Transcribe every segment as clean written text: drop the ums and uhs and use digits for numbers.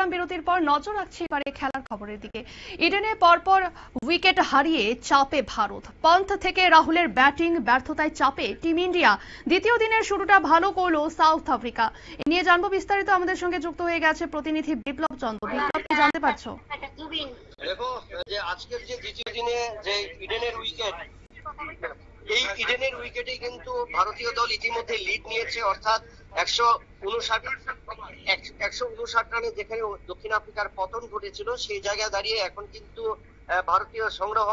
ফিরলাম বিরতির পর। নজর রাখছি এবারে খেলার খবরের দিকে। ইডেনে পরপর উইকেট হারিয়ে চাপে ভারত। পন্থ থেকে রাহুলের ব্যাটিং ব্যর্থতায় চাপে টিম ইন্ডিয়া। দ্বিতীয় দিনের শুরুটা ভালো করলো সাউথ আফ্রিকা। এ নিয়ে জানবো বিস্তারিত। আমাদের সঙ্গে যুক্ত হয়ে গেছে প্রতিনিধি বিপ্লব চন্দ্র। বিপ্লব, কি জানতে পারছো? দেখো, যে আজকের যে দ্বিতীয় দিনে যে ইডেনের উইকেট, এই ইডেনের উইকেটে কিন্তু ভারতীয় দল ইতিমধ্যে লিড নিয়েছে, অর্থাৎ 159 রানে যেখানে দক্ষিণ আফ্রিকার পতন ঘটেছিল সেই জায়গায় দাঁড়িয়ে এখন কিন্তু ভারতীয় সংগ্রহ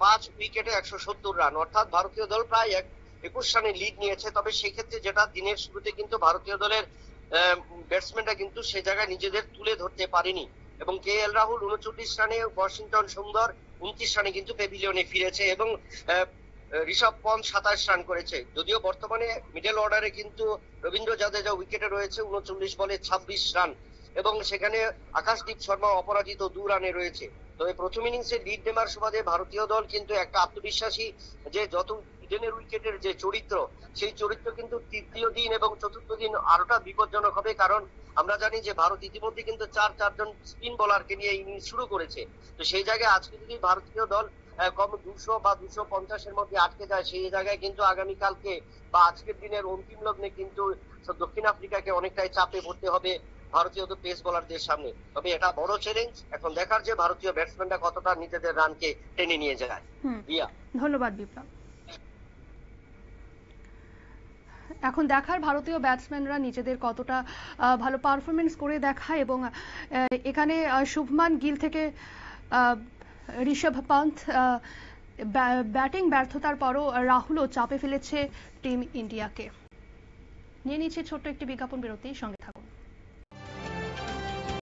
5 উইকেটে 170 রান, অর্থাৎ ভারতীয় দল প্রায় 21 রানে লিড নিয়েছে। তবে সেই ক্ষেত্রে যেটা দিনের শুরুতে কিন্তু ভারতীয় দলের ব্যাটসম্যানরা কিন্তু সে জায়গায় নিজেদের তুলে ধরতে পারেনি এবং কে এল রাহুল 39 রানে, ওয়াশিংটন সুন্দর 29 রানে কিন্তু প্যাভিলিয়নে ফিরেছে এবং ঋষভ পন্থ 27 রান করেছে। যদিও বর্তমানে মিডল অর্ডারে কিন্তু রবীন্দ্র জাদেজা উইকেটে রয়েছে 39 বলে 26 রান এবং সেখানে আকাশদীপ শর্মা অপরাজিত 2 রানে রয়েছে। তবে প্রথম ইনিংসে লিড নেওয়ার সুবাদে ভারতীয় দল কিন্তু একটা আত্মবিশ্বাসী, যে যত ইডেনের উইকেটের যে চরিত্র, সেই চরিত্র কিন্তু তৃতীয় দিন এবং চতুর্থ দিন আরোটা বিপজ্জনক হবে। কারণ আমরা জানি যে ভারত ইতিমধ্যে কিন্তু চারজন স্পিন বোলারকে নিয়ে ইনিংস শুরু করেছে। তো সেই জায়গায় আজকে যদি ভারতীয় দল কম 200 বা 250-এর মধ্যে আটকে যায়, সেই জায়গায় কিন্তু আগামীকালকে বা আজকের দিনের অন্তিম লগ্নে কিন্তু দক্ষিণ আফ্রিকাকে অনেকটাই চাপে পড়তে হবে ভারতীয় পেস বোলারদের সামনে। তবে এটা বড় চ্যালেঞ্জ, এখন দেখার যে ভারতীয় ব্যাটসম্যানরা কতটা নিজেদের রানকে টেনে নিয়ে যায়। ধন্যবাদ বিপ্লব। এখন দেখার ভারতীয় ব্যাটসম্যানরা নিজেদের কতটা ভালো পারফরমেন্স করে দেখায়। এবং এখানে শুভমান গিল থেকে ঋষভ পন্থ ব্যাটিং ব্যর্থতার পরও রাহুলও চাপে ফেলেছে টিম ইন্ডিয়াকে। নিয়ে নিচ্ছে ছোট্ট একটি বিজ্ঞাপন বিরতি, সঙ্গে থাকুন।